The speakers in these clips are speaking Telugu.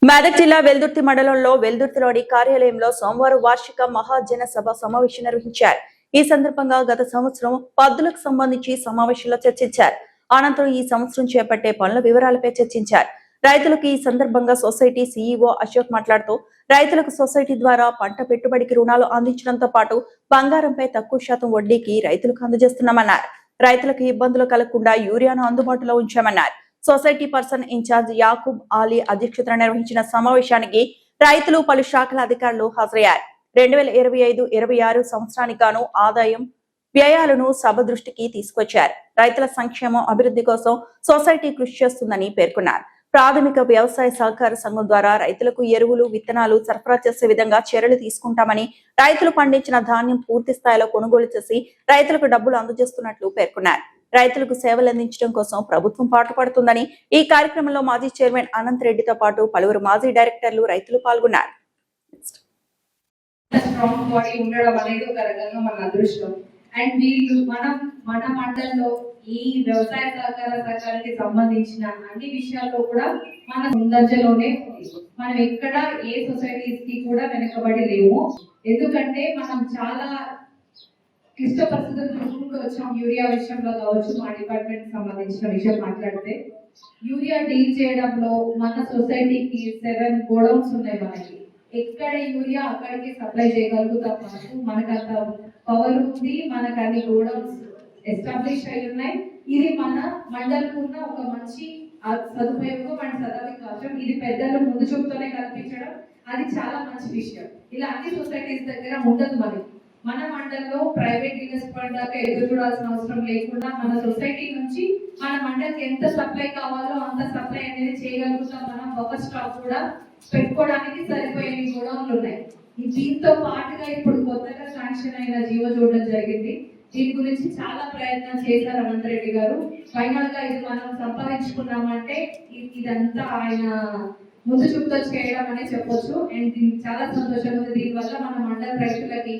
మెదక్ జిల్లా వెల్దుర్తి మండలంలో వెల్దుర్తిలోని కార్యాలయంలో సోమవారం వార్షిక మహాజన సభ సమావేశం నిర్వహించారు. ఈ సందర్భంగా గత సంవత్సరం పద్దులకు సంబంధించి సమావేశంలో చర్చించారు. అనంతరం ఈ సంవత్సరం చేపట్టే పనుల వివరాలపై చర్చించారు. రైతులకు ఈ సందర్భంగా సొసైటీ సీఈఓ అశోక్ మాట్లాడుతూ రైతులకు సొసైటీ ద్వారా పంట పెట్టుబడికి రుణాలు అందించడంతో పాటు బంగారంపై తక్కువ శాతం వడ్డీకి రైతులకు అందజేస్తున్నామన్నారు. రైతులకు ఇబ్బందులు కలగకుండా యూరియాను అందుబాటులో ఉంచామన్నారు. Society person incharge Yakub Ali అధ్యక్షతన నిర్వహించిన సమావేశానికి రైతులు పలు శాఖల అధికారులు హాజరయ్యారు. 2025-26 సంవత్సరానికి గాను ఆదాయం వ్యయాలను సభ దృష్టికి తీసుకొచ్చారు. రైతుల సంక్షేమం అభివృద్ధి కోసం సొసైటీ కృషి చేస్తుందని పేర్కొన్నారు. ప్రాథమిక వ్యవసాయ సహకార సంఘం ద్వారా రైతులకు ఎరువులు, విత్తనాలు సరఫరా చేసే విధంగా చర్యలు తీసుకుంటామని, రైతులు పండించిన ధాన్యం పూర్తి స్థాయిలో కొనుగోలు చేసి రైతులకు డబ్బులు అందజేస్తున్నట్లు పేర్కొన్నారు. రైతులకు సేవలు అందించడం కోసం ప్రభుత్వం పాటుపడుతుందని, ఈ కార్యక్రమంలో మాజీ చైర్మన్ అనంత్ రెడ్డితో పాటు పలువురు మాజీ డైరెక్టర్లు, రైతులు పాల్గొన్నారు. అండ్ వీళ్ళు మన మండలంలో ఈ వ్యవసాయ సహకార సంఘానికి సంబంధించిన అన్ని విషయాల్లో కూడా మన ముందంజలోనే మనం ఎక్కడ ఏ సొసైటీస్ కి కూడా వెనకబడి లేము. ఎందుకంటే మనం చాలా క్లిష్ట పరిస్థితులు చూసుకుంటూ వచ్చాం. యూరియా విషయంలో కావచ్చు, మా డిపార్ట్మెంట్ సంబంధించిన విషయం మాట్లాడితే యూరియా డీల్ చేయడంలో మన సొసైటీకి 7 గోడౌన్స్ ఉన్నాయి. మనకి ఎక్కడ యూరియా అక్కడికి సప్లై చేయగలుగుతాం. మనకంత పవర్ ఉంది, మనకు అన్ని గోడౌన్స్ ఎస్టాబ్లిష్ అయి ఉన్నాయి. ఇది మన మండలకు ఉన్న ఒక మంచి సదుపాయంగా మన సదావికాశం. ఇది పెద్దలు ముందు చూపుతోనే కల్పించడం అది చాలా మంచి విషయం. ఇలా అన్ని సొసైటీస్ దగ్గర ఉండదు. మన మండలంలో ప్రైవేట్ ఇన్వెస్ట్మెంట్ దాకా ఎదురు చూడాల్సిన అవసరం లేకుండా మన సొసైటీ నుంచి మన మండలికి ఎంత సప్లై కావాలో అంత సప్లై అనేది చేయగలుగుతాం. మనం బఫర్ స్టాక్ కూడా పెట్టుకోవడానికి సరిపోయే గోడౌన్లు ఉన్నాయి. దీంతో పాటుగా ఇప్పుడు కొత్తగా శాంక్షన్ అయిన జీవో చూడడం జరిగింది. దీని గురించి చాలా ప్రయత్నం చేశారు అనంత్ రెడ్డి గారు. ఫైనల్ గా ఇది మనం సంపాదించుకున్నామంటే ఇదంతా ఆయన ముందు చూపుతో చేయడం అని చెప్పొచ్చు. అండ్ దీనికి చాలా సంతోషం ఉంది. దీనివల్ల మన మండల రైతులకి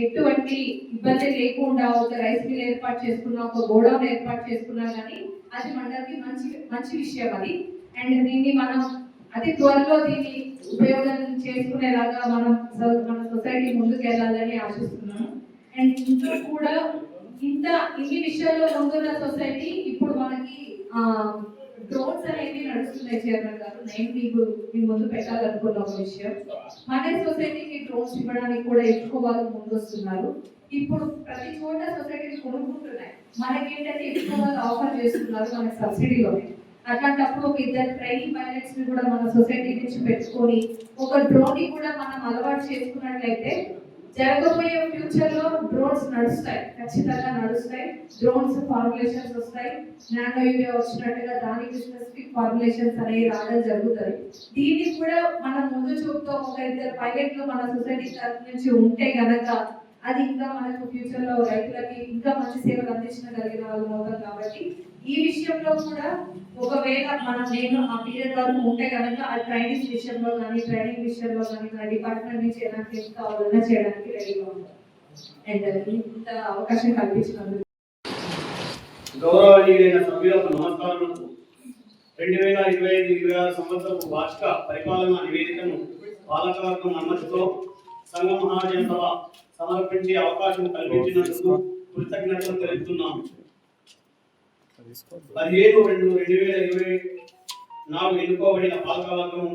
ఎటువంటి ఇబ్బంది లేకుండా ఒక రైస్ మిల్ ఏర్పాటు చేసుకున్నా, ఒక గోడౌన్ ఏర్పాటు చేసుకున్నా కానీ అది మండలికి మంచి విషయం అది. అండ్ దీన్ని మనం అతి త్వరలో దీన్ని ఉపయోగం చేసుకునేలాగా మన సొసైటీ ముందుకు వెళ్ళాలని ఆశిస్తున్నాను. అండ్ ఇంకా కూడా ఇన్ని విషయాల్లో ముందున్న సొసైటీ ఇప్పుడు మనకి డ్రోన్స్ అనేవి నడుస్తున్నాయి. చైర్మన్ గారు, నేను మీ ముందు పెట్టాలనుకున్న ఒక విషయం, మన సొసైటీకి డ్రోన్స్ ఇవ్వడానికి కూడా ఎక్కువ వాళ్ళు ముందు వస్తున్నారు. ఇప్పుడు ప్రతి చోట సొసైటీని కొనుక్కుంటున్నాయి. మనకేంటంటే ఎక్కువ వాళ్ళు ఆఫర్ చేస్తున్నారు మనకి సబ్సిడీలోనే. అట్లాంటప్పుడు ఒక 2 ట్రైనింగ్ పైలట్స్ ని కూడా మన సొసైటీ నుంచి పెట్టుకొని ఒక డ్రోన్ ని కూడా మనం అలవాటు చేసుకున్నట్లయితే జరగబోయే ఫ్యూచర్ లో డ్రోన్స్ నడుస్తాయి, ఖచ్చితంగా నడుస్తాయి. డ్రోన్స్ ఫార్ములేషన్స్ వస్తాయి. నానో యూరియా వచ్చినట్టుగా దానికి స్పెసిఫిక్ ఫార్ములేషన్స్ అనేవి రావడం జరుగుతుంది. దీనికి కూడా మనం ముందు చూపుతో ఒక 2 పైలట్లు మన సొసైటీ తరఫు నుంచి ఉంటే గనక అది ఇంకా మనకు ఫ్యూచర్ లో రైతులకి ఇంకా మంచి సేవలు అందించగలిగిన వాళ్ళు అవుతాం. కాబట్టి ఈ విషయంలో కూడా ఒకవేళ నేను ఆ పీరియడ్ వరకు ఉంటే కనుక ఆ ట్రైనింగ్ విషయంలో కానీ ట్రైనింగ్ విషయంలో కానీ మన డిపార్ట్మెంట్ నుంచి ఎలాంటి కావాలన్నా చేయడానికి రెడీగా ఉంటాం. అండ్ ఇంత అవకాశం కల్పించినందుకు గౌరవనీయులైన సభ్యులకు నమస్కారములు. 2025-26 సంవత్సరపు వార్షిక పరిపాలన నివేదికను పాలకవర్గం అనుమతితో సంఘ మహాజన సభ సమర్పించే అవకాశం కల్పించినందుకు కృతజ్ఞతలు తెలుపుతున్నాము. 17/2/2024 ఎన్నుకోబడిన పాలకవర్గం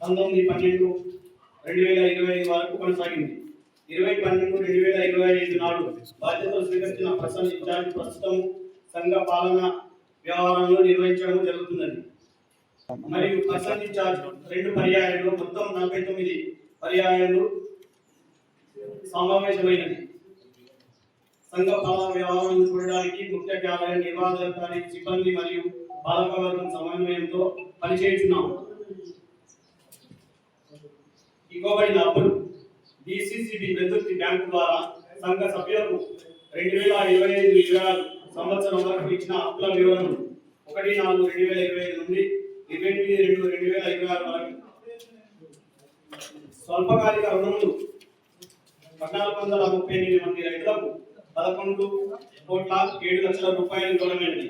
19/12/2025 వరకు కొనసాగింది. 20/12/2025 నాడు బాధ్యతలు స్వీకరించిన పర్సన్ ఇన్ఛార్జ్ ప్రస్తుతం సంఘ పాలన వ్యవహారంలో నిర్వహించడం జరుగుతున్నది. మరియు పర్సన్ ఇన్ఛార్జ్ 2 పర్యాయాలు మొత్తం 49 పర్యాయాలు సమావేశమైనది. సంఘ పాలన వ్యవహారాలను చూడడానికి ముఖ్య కార్యాలయ నిర్వాహకారి సిబ్బంది మరియు పాలకవర్గం సమన్వయంతో పనిచేస్తున్నాము. ఇవ్వబడిన అప్పులు డిసిసిబి వెల్దుర్తి బ్యాంకు ద్వారా సంఘ సభ్యులకు 2025-26 సంవత్సరం వరకు ఇచ్చిన అప్పుల వివరణ 1/4/2025 నుండి 28/2/2026 వరకు. స్వల్పకాలిక రుణములు 1438 మంది రైతులకు 11,07,00,000 రూపాయలు ఇవ్వడమైనది.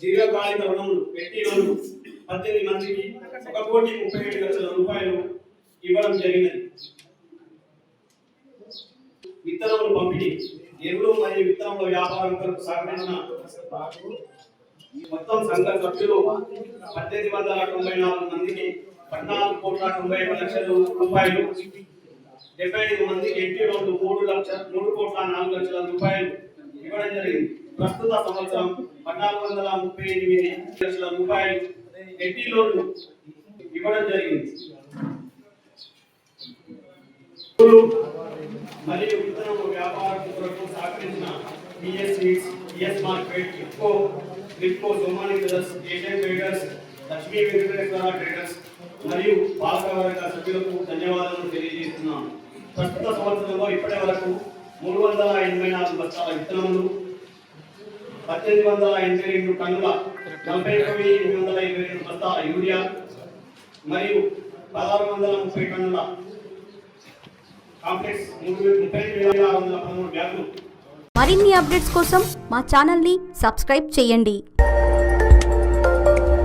దీర్ఘకాలిక రుణములు 18 మందికి 1,37,00,000 రూపాయలు ఇవ్వడం జరిగినది. విత్తనములు పంపిణీ, ఎరువులు మరియు విత్తనముల వ్యాపారం కొరకు సహకరించిన మొత్తం సంఘ సభ్యులు 1,894 మందికి 14,91,00,000 రూపాయలు, 75 మందికి ఎంటీ లోన్లు 3,04,00,000 రూపాయలు ఇవ్వడం జరిగింది. ప్రస్తుత సంవత్సరం 1,438,00,000 రూపాయలు ఎంటీ లోన్లు ఇవ్వడం జరిగింది. మరియు విత్తనము వ్యాపారం కొరకు సహకరించిన PS seeds, PS market, IFFCO, Somani brothers, Asian traders, Lakshmi Venkateswara traders మరియు పాలకవర్గ సభ్యులకు ధన్యవాదాలు తెలియజేస్తున్నాను. ప్రస్తుత సంవత్సరంలో ఇప్పటి వరకు 384 బస్తాల విత్తనములు, 1,882 టన్నుల 41,822 బస్తాల యూరియా మరియు 1,630 టన్నుల కాంప్లెక్స్ 35,613 బ్యాగులు. మరిన్ని అప్డేట్స్ కోసం మా ఛానల్ని సబ్స్క్రైబ్ చేయండి.